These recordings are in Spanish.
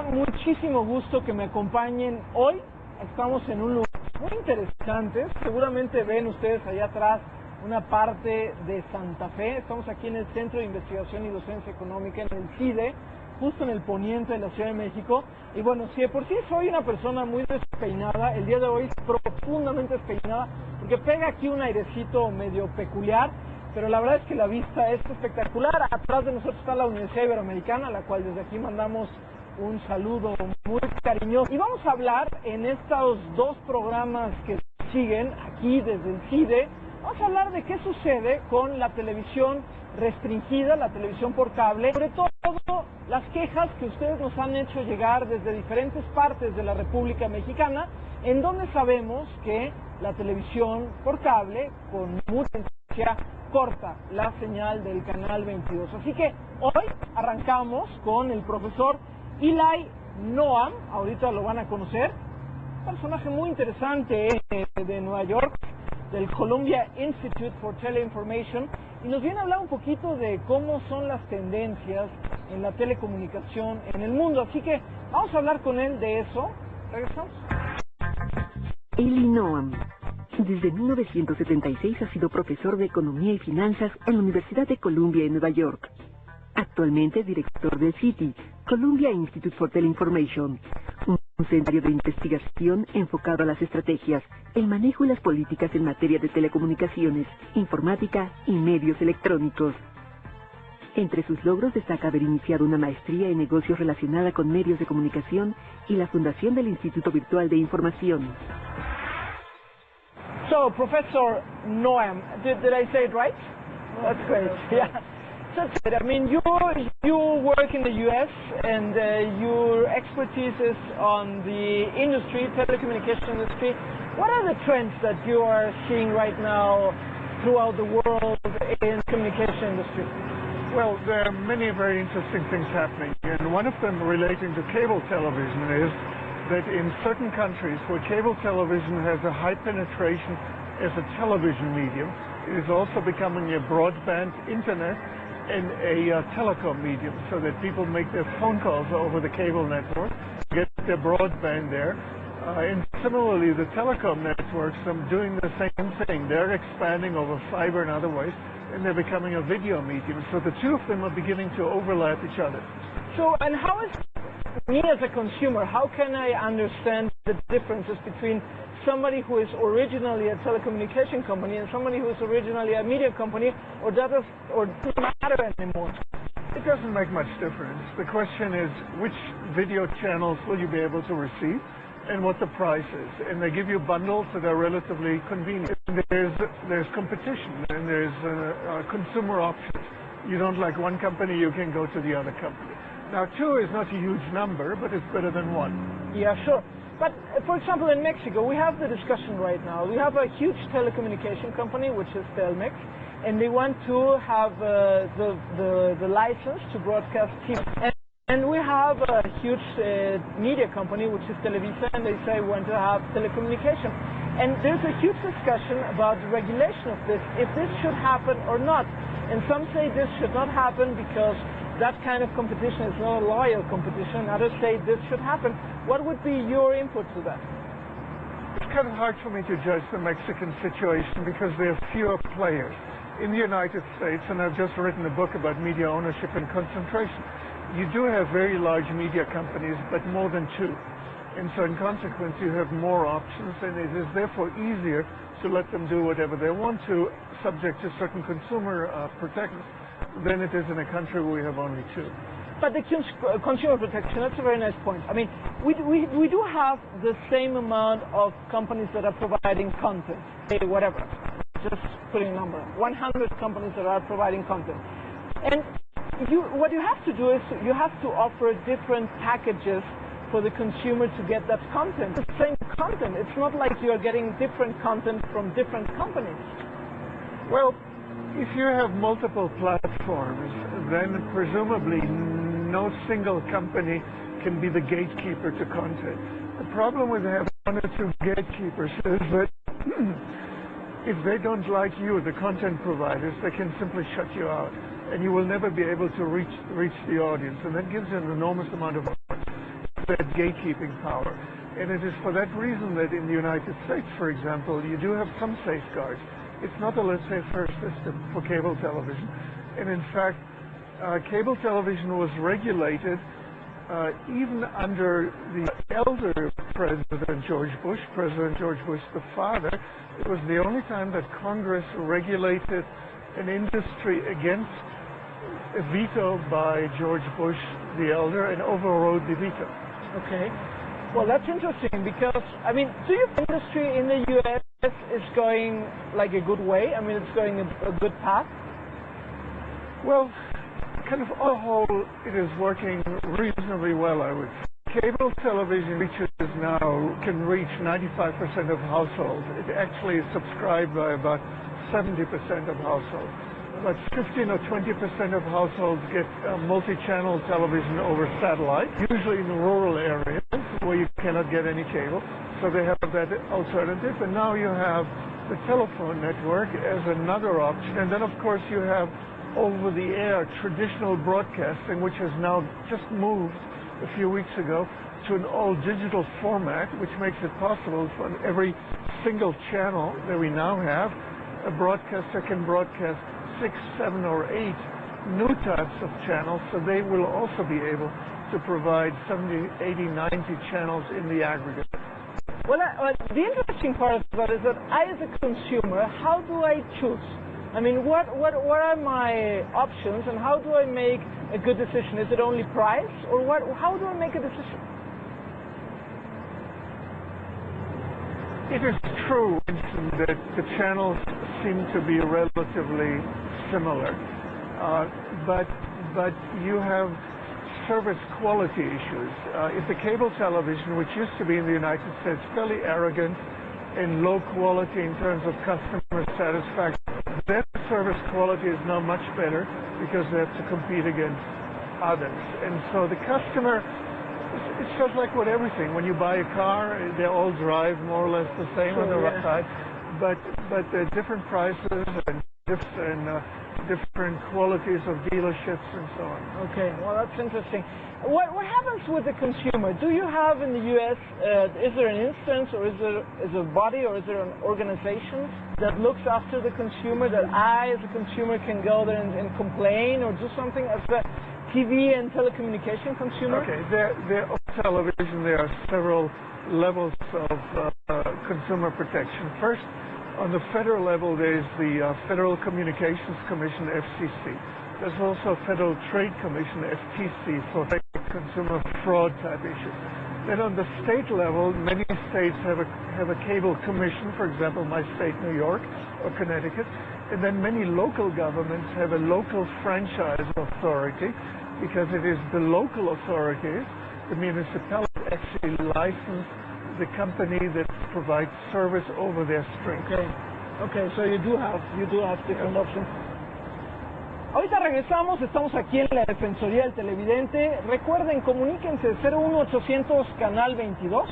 da muchísimo gusto que me acompañen hoy. Estamos en un lugar muy interesante. Seguramente ven ustedes allá atrás una parte de Santa Fe. Estamos aquí en el Centro de Investigación y Docencia Económica, en el CIDE, justo en el poniente de la Ciudad de México. Y bueno, si de por sí soy una persona muy despeinada, el día de hoy profundamente despeinada, porque pega aquí un airecito medio peculiar, pero la verdad es que la vista es espectacular. Atrás de nosotros está la Universidad Iberoamericana, a la cual desde aquí mandamos un saludo muy cariñoso. Y vamos a hablar en estos dos programas que siguen aquí desde el CIDE, vamos a hablar de qué sucede con la televisión restringida, la televisión por cable, sobre todo las quejas que ustedes nos han hecho llegar desde diferentes partes de la República Mexicana, en donde sabemos que la televisión por cable, con mucha frecuencia, corta la señal del canal 22. Así que hoy arrancamos con el profesor Eli Noam, ahorita lo van a conocer, un personaje muy interesante de Nueva York, del Columbia Institute for Teleinformation, y nos viene a hablar un poquito de cómo son las tendencias en la telecomunicación en el mundo. Así que vamos a hablar con él de eso. Regresamos. Eli Noam. Desde 1976 ha sido profesor de Economía y Finanzas en la Universidad de Columbia en Nueva York. Actualmente es director del CITI, Columbia Institute for Teleinformation, un centro de investigación enfocado a las estrategias, el manejo y las políticas en materia de telecomunicaciones, informática y medios electrónicos. Entre sus logros destaca haber iniciado una maestría en negocios relacionada con medios de comunicación y la fundación del Instituto Virtual de Información. So, Professor Noam, did I say it right? That's great. Yeah. That's it. I mean, you work in the U.S. and your expertise is on the industry, telecommunication industry. What are the trends that you are seeing right now throughout the world in the communication industry? Well, there are many very interesting things happening, and one of them relating to cable television is that in certain countries where cable television has a high penetration as a television medium, it is also becoming a broadband internet and a telecom medium, so that people make their phone calls over the cable network, get their broadband there. And similarly, the telecom networks are doing the same thing. They're expanding over fiber and other ways, and they're becoming a video medium. So the two of them are beginning to overlap each other. So, and how is me as a consumer, how can I understand the differences between somebody who is originally a telecommunication company and somebody who is originally a media company, or doesn't matter anymore? It doesn't make much difference. The question is, which video channels will you be able to receive and what the price is? And they give you bundles that are relatively convenient. And there's competition and there's consumer options. You don't like one company, you can go to the other company. Now, two is not a huge number, but it's better than one. Yeah, sure. But, for example, in Mexico, we have the discussion right now. We have a huge telecommunication company, which is Telmex, and they want to have the license to broadcast TV. And we have a huge media company, which is Televisa, and they say we want to have telecommunication. And there's a huge discussion about the regulation of this, if this should happen or not. And some say this should not happen because that kind of competition is not a loyal competition. Others say this should happen. What would be your input to that? It's kind of hard for me to judge the Mexican situation because there are fewer players. In the United States, and I've just written a book about media ownership and concentration, you do have very large media companies, but more than two. And so in consequence, you have more options, and it is therefore easier to let them do whatever they want to, subject to certain consumer protections, than it is in a country where we have only two. But the consumer protection, that's a very nice point. I mean, we do have the same amount of companies that are providing content, whatever, just putting a number, 100 companies that are providing content. And what you have to do is you have to offer different packages for the consumer to get that content. The same content. It's not like you're getting different content from different companies. Well, if you have multiple platforms, then presumably no single company can be the gatekeeper to content. The problem with having one or two gatekeepers is that if they don't like you, the content providers, they can simply shut you out, and you will never be able to reach the audience, and that gives an enormous amount of that gatekeeping power. And it is for that reason that in the United States, for example, you do have some safeguards. It's not a laissez-faire system for cable television. And in fact, cable television was regulated even under the elder President George Bush, President George Bush the father. It was the only time that Congress regulated an industry against a veto by George Bush the elder and overrode the veto. Okay. Well, that's interesting because, I mean, do you think industry in the U.S. is going like a good way? I mean, it's going a good path? Well, kind of on the whole, it is working reasonably well, I would say. Cable television can reach 95% of households. It actually is subscribed by about 70% of households. About 15 or 20% of households get multi-channel television over satellite, usually in rural areas where you cannot get any cable, so they have that alternative. And now you have the telephone network as another option. And then, of course, you have over-the-air traditional broadcasting, which has now just moved a few weeks ago to an all-digital format, which makes it possible for every single channel that we now have, a broadcaster can broadcast 6, 7, or 8 new types of channels, so they will also be able to provide 70, 80, 90 channels in the aggregate. Well, the interesting part of that is that I, as a consumer, how do I choose? I mean, what are my options, and how do I make a good decision? Is it only price, or what? How do I make a decision? It is true, Winston, that the channels seem to be relatively similar, but you have service quality issues. If the cable television, which used to be in the United States fairly arrogant and low quality in terms of customer satisfaction, their service quality is now much better because they have to compete against others. And so the customer, it's just like with everything. When you buy a car, they all drive more or less the same on the right side, but there are different prices and different qualities of dealerships and so on. Okay, well, that's interesting. What happens with the consumer? Do you have in the U.S., is there an instance, or is there a body, or is there an organization that looks after the consumer, that I, as a consumer, can go there and complain or do something as a TV and telecommunication consumer? Okay, there on television, there are several levels of consumer protection. First, on the federal level, there's the Federal Communications Commission, FCC. There's also Federal Trade Commission, FTC, for consumer fraud type issues. Then on the state level, many states have a cable commission, for example, my state, New York, or Connecticut. And then many local governments have a local franchise authority, because it is the local authorities, the municipalities, actually license the company that provides service over their strings. Okay, so you do have different options. Ahorita regresamos, estamos aquí en la Defensoría del Televidente. Recuerden, comuníquense 01800 Canal 22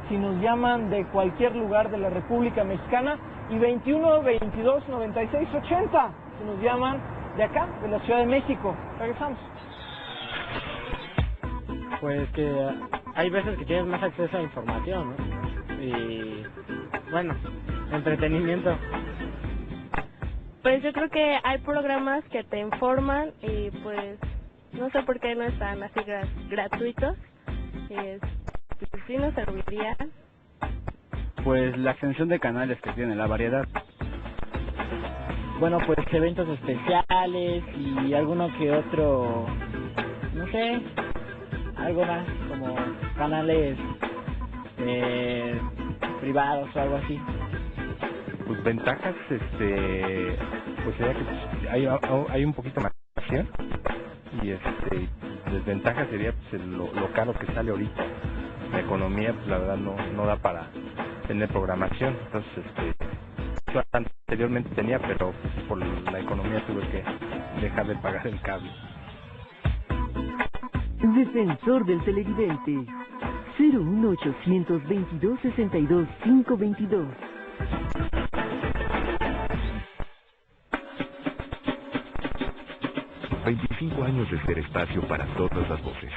si nos llaman de cualquier lugar de la República Mexicana, y 21 22 96 80 si nos llaman de acá, de la Ciudad de México. Regresamos. Pues que hay veces que tienes más acceso a información, ¿no? Y bueno, entretenimiento. Pues yo creo que hay programas que te informan y pues no sé por qué no están así gratuitos, y pues sí nos serviría. Pues la extensión de canales que tiene, la variedad. Bueno, pues eventos especiales y alguno que otro, no sé, algo más como canales privados o algo así. Pues ventajas, pues sería que hay un poquito más de acción, y desventajas sería pues lo caro que sale ahorita. La economía, pues la verdad no da para tener programación, entonces yo anteriormente tenía, pero pues, por la economía tuve que dejar de pagar el cable. Defensor del Televidente, 01800 22 62 522. ...25 años de ser espacio para todas las voces.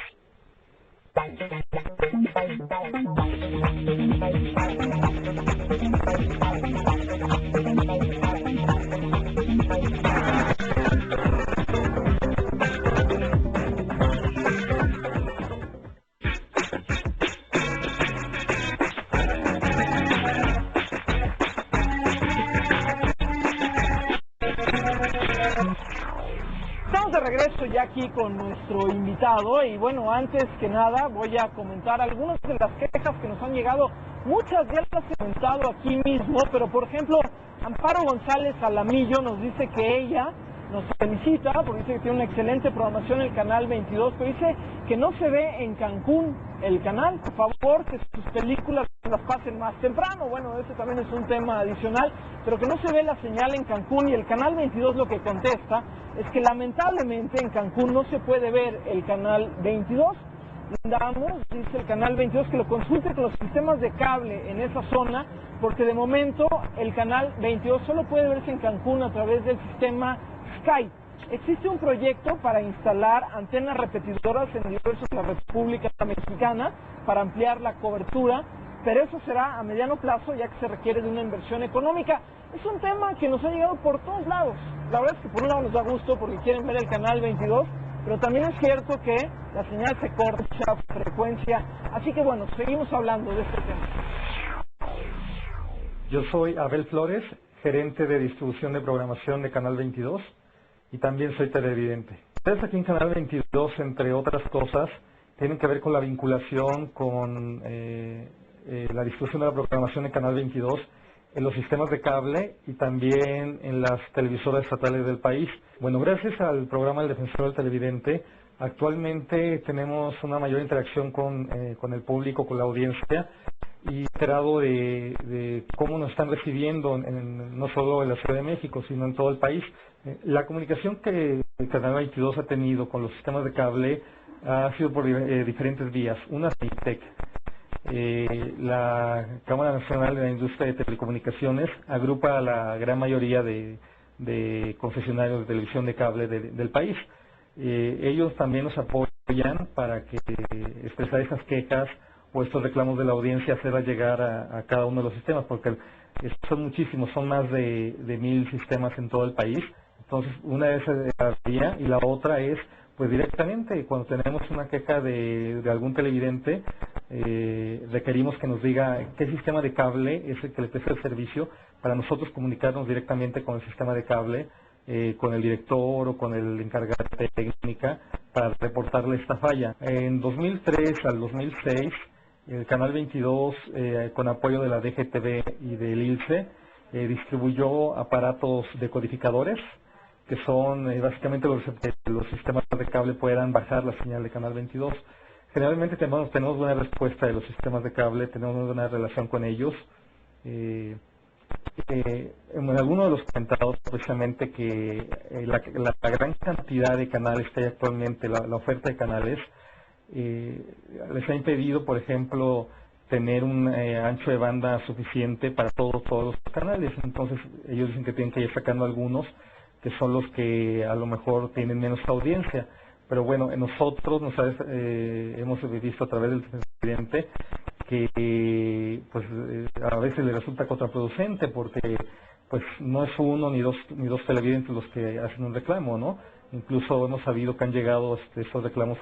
Estamos de regreso ya aquí con nuestro invitado y bueno, antes que nada voy a comentar algunas de las quejas que nos han llegado. Muchas ya las he comentado aquí mismo, pero por ejemplo, Amparo González Alamillo nos dice que ella nos felicita porque dice que tiene una excelente programación en el canal 22, pero dice que no se ve en Cancún el canal. Por favor, que sus películas las pasen más temprano. Bueno, ese también es un tema adicional, pero que no se ve la señal en Cancún. Y el canal 22 lo que contesta es que lamentablemente en Cancún no se puede ver el canal 22. Dice el canal 22 que lo consulte con los sistemas de cable en esa zona, porque de momento el canal 22 solo puede verse en Cancún a través del sistema Sky. Existe un proyecto para instalar antenas repetidoras en diversos de la República Mexicana para ampliar la cobertura, pero eso será a mediano plazo, ya que se requiere de una inversión económica. Es un tema que nos ha llegado por todos lados. La verdad es que por un lado nos da gusto porque quieren ver el canal 22, pero también es cierto que la señal se corta a frecuencia. Así que bueno, seguimos hablando de este tema. Yo soy Abel Flores, gerente de distribución de programación de Canal 22 y también soy televidente. Ustedes aquí en Canal 22, entre otras cosas, tienen que ver con la vinculación con la distribución de la programación de Canal 22 en los sistemas de cable y también en las televisoras estatales del país. Bueno, gracias al programa El Defensor del Televidente, actualmente tenemos una mayor interacción con el público, con la audiencia, y enterado de cómo nos están recibiendo, no solo en la Ciudad de México, sino en todo el país. La comunicación que el Canal 22 ha tenido con los sistemas de cable ha sido por diferentes vías. Una es ITEC. La Cámara Nacional de la Industria de Telecomunicaciones agrupa a la gran mayoría de concesionarios de televisión de cable del país. Ellos también nos apoyan para que expresar esas quejas o estos reclamos de la audiencia, hacerlas llegar a cada uno de los sistemas, porque son muchísimos, son más de 1000 sistemas en todo el país. Entonces, una es la vía y la otra es, pues directamente, cuando tenemos una queja de algún televidente, requerimos que nos diga qué sistema de cable es el que le presta el servicio para nosotros comunicarnos directamente con el sistema de cable, con el director o con el encargado de técnica para reportarle esta falla. En 2003 al 2006, el Canal 22, con apoyo de la DGTV y del ILCE, distribuyó aparatos decodificadores, que son básicamente los sistemas de cable puedan bajar la señal de Canal 22. Generalmente tenemos buena respuesta de los sistemas de cable, tenemos una buena relación con ellos. En alguno de los comentados, precisamente, que la gran cantidad de canales que hay actualmente, la oferta de canales, les ha impedido, por ejemplo, tener un ancho de banda suficiente para todos los canales. Entonces ellos dicen que tienen que ir sacando algunos que son los que a lo mejor tienen menos audiencia. Pero bueno, nosotros hemos visto a través del presidente que pues a veces le resulta contraproducente porque pues no es uno ni dos televidentes los que hacen un reclamo, ¿no? Incluso hemos sabido que han llegado esos reclamos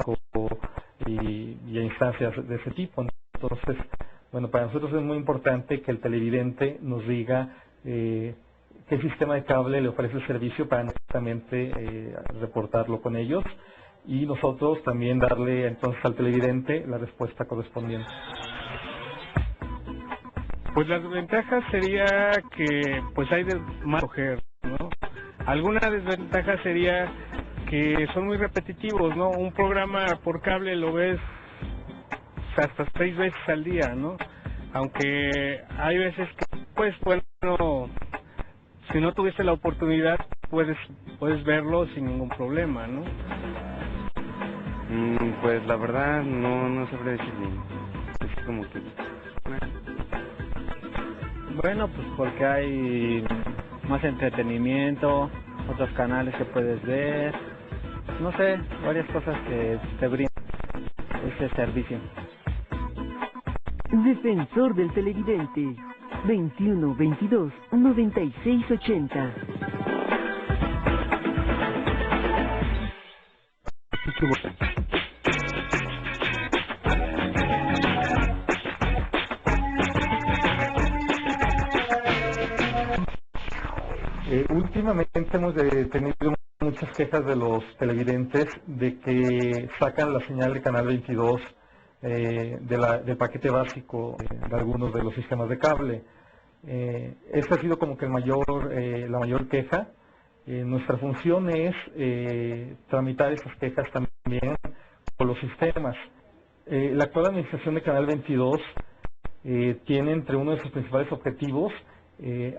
y a instancias de ese tipo. Entonces, bueno, para nosotros es muy importante que el televidente nos diga qué sistema de cable le ofrece el servicio para directamente reportarlo con ellos y nosotros también darle entonces al televidente la respuesta correspondiente. Pues la desventaja sería que pues hay más coger, ¿no? Alguna desventaja sería que son muy repetitivos, ¿no? Un programa por cable lo ves hasta 6 veces al día, ¿no? Aunque hay veces que, pues bueno, si no tuviste la oportunidad, puedes verlo sin ningún problema, ¿no? Pues la verdad no sabré decir bien. Es como que... Bueno, pues porque hay más entretenimiento, otros canales que puedes ver, no sé, varias cosas que te brinda ese servicio. Defensor del televidente. 21 22 96 80. Últimamente hemos tenido muchas quejas de los televidentes de que sacan la señal de Canal 22 del paquete básico de algunos de los sistemas de cable. Esta ha sido como que la mayor queja. Nuestra función es tramitar esas quejas también con los sistemas. La actual administración de Canal 22 tiene entre uno de sus principales objetivos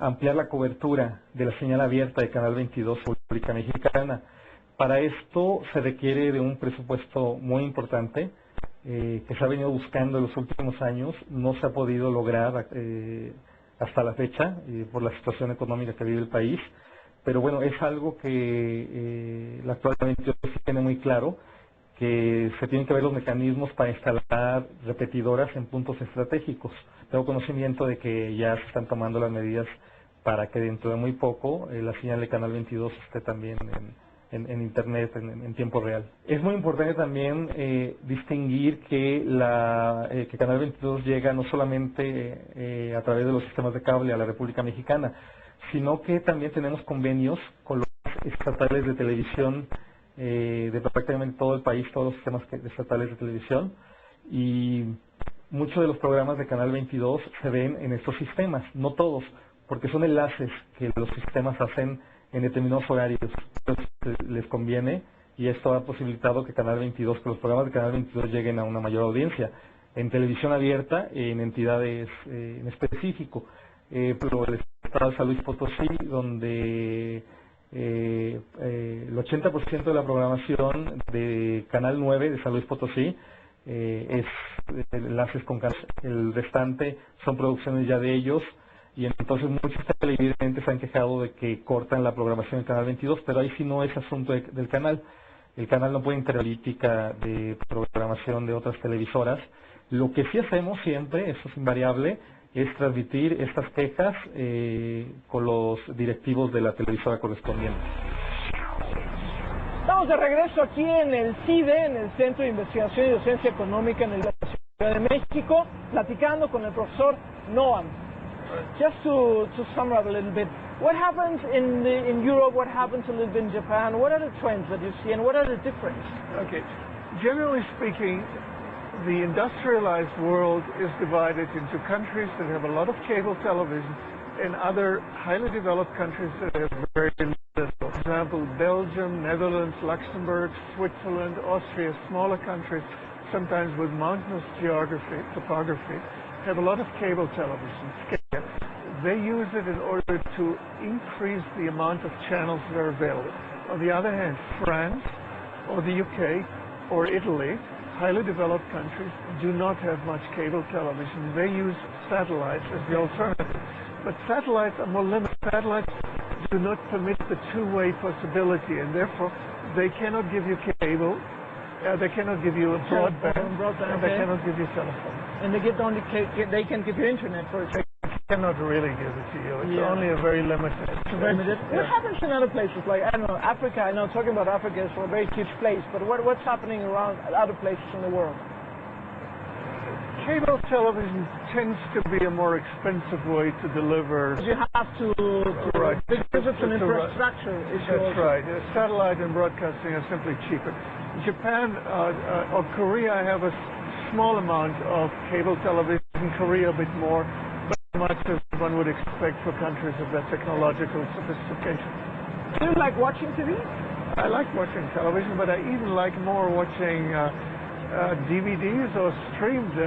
ampliar la cobertura de la señal abierta de Canal 22 República Mexicana. Para esto se requiere de un presupuesto muy importante que se ha venido buscando en los últimos años. No se ha podido lograr hasta la fecha por la situación económica que vive el país, pero bueno, es algo que la actual 22 tiene muy claro, que se tienen que ver los mecanismos para instalar repetidoras en puntos estratégicos. Tengo conocimiento de que ya se están tomando las medidas para que dentro de muy poco la señal de Canal 22 esté también en Internet en tiempo real. Es muy importante también distinguir que Canal 22 llega no solamente a través de los sistemas de cable a la República Mexicana, sino que también tenemos convenios con los estatales de televisión de prácticamente todo el país, todos los sistemas estatales de televisión, y muchos de los programas de Canal 22 se ven en estos sistemas, no todos, porque son enlaces que los sistemas hacen en determinados horarios. Entonces, les conviene, y esto ha posibilitado que Canal 22, que los programas de Canal 22 lleguen a una mayor audiencia en televisión abierta, en entidades en específico. Pero el estado de San Luis Potosí, donde el 80% de la programación de Canal 9 de San Luis Potosí es enlaces con Canal. El restante son producciones ya de ellos, y entonces muchos televidentes han quejado de que cortan la programación del Canal 22, pero ahí sí no es asunto del canal. El canal no puede intervenir política de programación de otras televisoras. Lo que sí hacemos siempre, eso es invariable, es transmitir estas quejas con los directivos de la televisora correspondiente. Estamos de regreso aquí en el CIDE, en el Centro de Investigación y Docencia Económica en la Ciudad de México, platicando con el profesor Noam. Just to sum up a little bit, what happens in Europe, what happens a little bit in Japan, what are the trends that you see and what are the differences? Okay, generally speaking, the industrialized world is divided into countries that have a lot of cable television and other highly developed countries that have very little. For example, Belgium, Netherlands, Luxembourg, Switzerland, Austria, smaller countries, sometimes with mountainous topography, have a lot of cable television. They use it in order to increase the amount of channels that are available. On the other hand, France or the UK or Italy, highly developed countries, do not have much cable television. They use satellites as the alternative. But satellites are more limited. Satellites do not permit the two-way possibility, and therefore they cannot give you cable, they cannot give you a broadband, and they cannot give you telephone. And they can give you internet for example. Cannot really give it to you. It's only a very limited. What happens in other places, like, I don't know, Africa? I know talking about Africa is a very huge place, but what's happening around other places in the world? Cable television tends to be a more expensive way to deliver. You have to right. Because it's an infrastructure issue. That's right. Satellite and broadcasting are simply cheaper. Japan or Korea have a small amount of cable television. Korea a bit more. Much as one would expect for countries of that technological sophistication. Do you like watching TV? I like watching television, but I even like more watching DVDs or streamed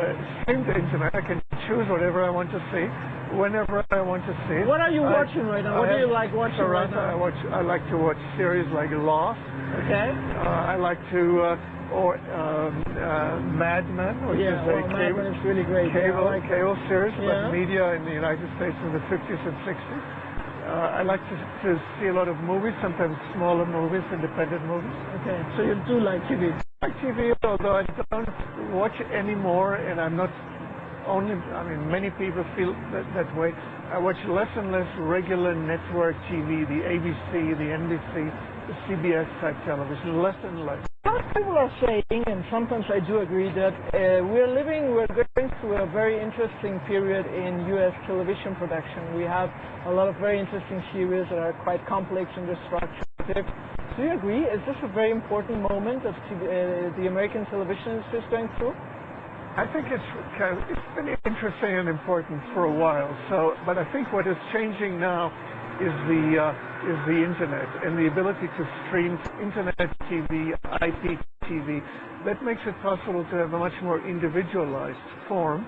internet. I can choose whatever I want to see, whenever I want to see. What are you watching right now? What do you like watching right now? I like to watch series like Lost. Okay. I like to Mad Men, which is a cable, is really great. cable series, but media in the United States in the 50s and 60s. I like to see a lot of movies, sometimes smaller movies, independent movies. Okay, so you do like TV? I like TV, although I don't watch anymore, and I'm not many people feel that way. I watch less and less regular network TV, the ABC, the NBC, the CBS type television, less and less. A lot of people are saying, and sometimes I do agree, that we're going through a very interesting period in U.S. television production. We have a lot of very interesting series that are quite complex in their structure. Do you agree? Is this a very important moment that the American television is going through? I think it's been interesting and important for a while. But I think what is changing now is the internet and the ability to stream internet TV, IPTV. That makes it possible to have a much more individualized form,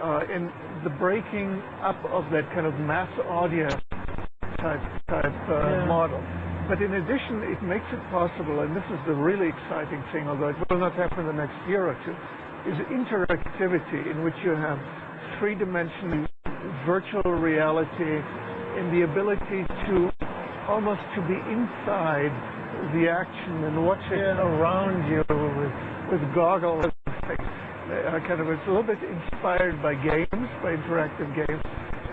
and the breaking up of that kind of mass audience type model. But in addition, it makes it possible, and this is the really exciting thing, although it will not happen in the next year or two, is interactivity, in which you have three-dimensional virtual reality and the ability to almost to be inside the action and watch it around you with goggles. It's a little bit inspired by games, by interactive games,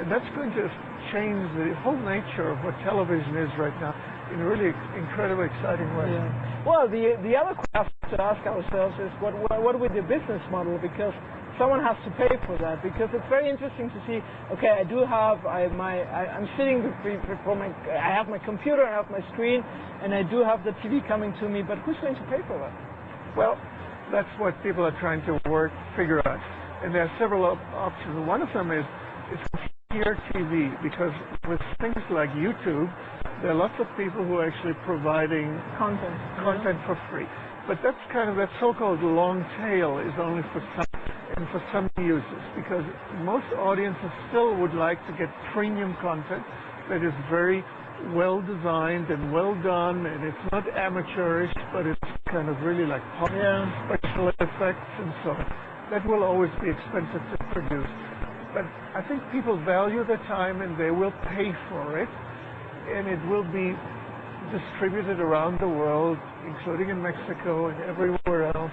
and that's going to change the whole nature of what television is right now in a really incredibly exciting way. Yeah. Well, the other question to ask ourselves is what with the business model, because someone has to pay for that. Because it's very interesting to see. Okay, I do have I'm sitting before I have my computer, I have my screen, and I do have the TV coming to me. But who's going to pay for that? Well, that's what people are trying to figure out, and there are several options. One of them is peer TV, because with things like YouTube, there are lots of people who are actually providing content for free. But that's that so-called long tail is only for some users, because most audiences still would like to get premium content that is very well designed and well done, and it's not amateurish, but it's really like special effects and so on. That will always be expensive to produce. But I think people value the time, and they will pay for it, and it will be distributed around the world, including in Mexico and everywhere else.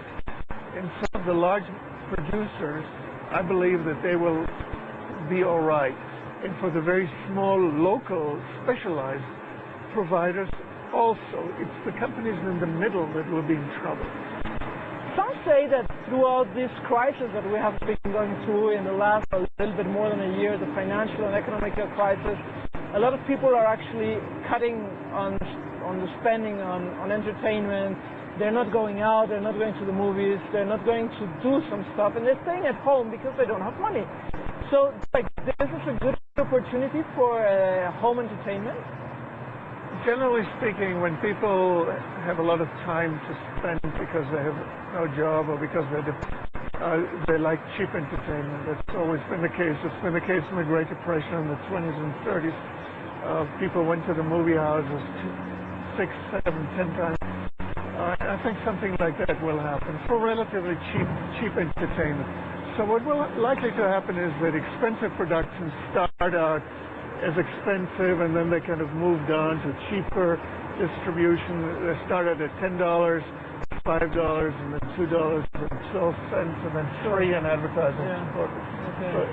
And some of the large producers, I believe that they will be all right. And for the very small, local, specialized providers also, it's the companies in the middle that will be in trouble. Some say that throughout this crisis that we have been going through in the last a little bit more than a year, the financial and economic crisis, a lot of people are actually cutting on the spending on entertainment. They're not going out, they're not going to the movies, they're not going to do some stuff, and they're staying at home because they don't have money. So, this is a good opportunity for home entertainment? Generally speaking, when people have a lot of time to spend because they have no job or because they like cheap entertainment, that's always been the case. It's been the case in the Great Depression in the 20s and 30s. People went to the movie houses 6, 7, 10 times. I think something like that will happen for relatively cheap entertainment. So what will likely to happen is that expensive productions start out as expensive, and then they moved on to cheaper distribution. They started at $10, $5, and then $2, and 12 cents, and then free in advertising support. Okay. So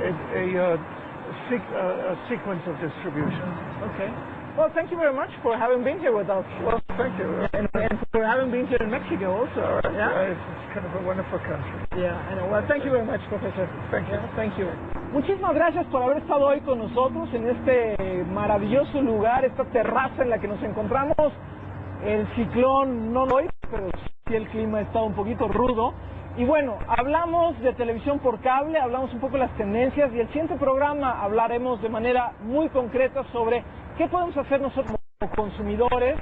a sequence of distribution. Okay. Well, thank you very much for having been here with us. Well, thank you. And for having been here in Mexico also. All right. It's kind of a wonderful country. Yeah, I know. Well, thank you very much, Professor. Thank you. Thank you. Muchísimas gracias por haber estado hoy con nosotros en este maravilloso lugar, esta terraza en la que nos encontramos. El ciclón no hoy, pero sí el clima está un poquito rudo. Y bueno, hablamos de televisión por cable, hablamos un poco de las tendencias, y el siguiente programa hablaremos de manera muy concreta sobre qué podemos hacer nosotros como consumidores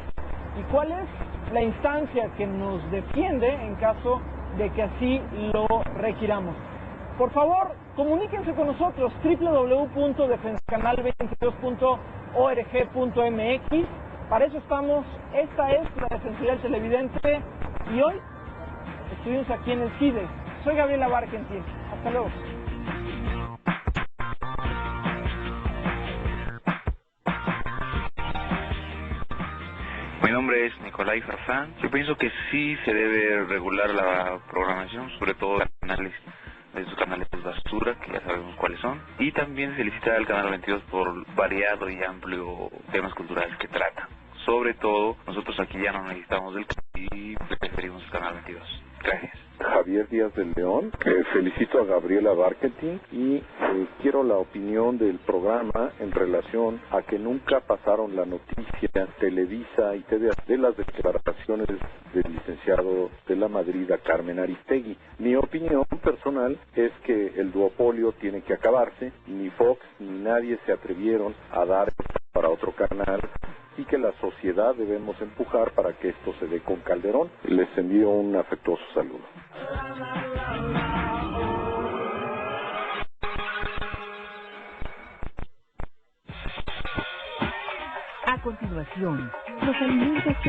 y cuál es la instancia que nos defiende en caso de que así lo requiramos. Por favor, comuníquense con nosotros, www.defensacanal22.org.mx. Para eso estamos. Esta es la Defensoría del Televidente, y hoy estuvimos aquí en el CIDE. Soy Gabriela Barkentin. Hasta luego. Mi nombre es Nicolai Farfán. Yo pienso que sí se debe regular la programación, sobre todo los canales esos canales basura, que ya sabemos cuáles son, y también felicitar al Canal 22 por variado y amplio temas culturales que trata. Sobre todo, nosotros aquí ya no necesitamos del y preferimos el Canal 22. Gracias. Javier Díaz del León, felicito a Gabriela Barketing y quiero la opinión del programa en relación a que nunca pasaron la noticia Televisa y TV de las declaraciones del licenciado de la Madrid a Carmen Aristegui. Mi opinión personal es que el duopolio tiene que acabarse, ni Fox ni nadie se atrevieron a dar para otro canal y que la sociedad debemos empujar para que esto se dé con Calderón. Les envío un afectuoso saludo. A continuación, los alimentos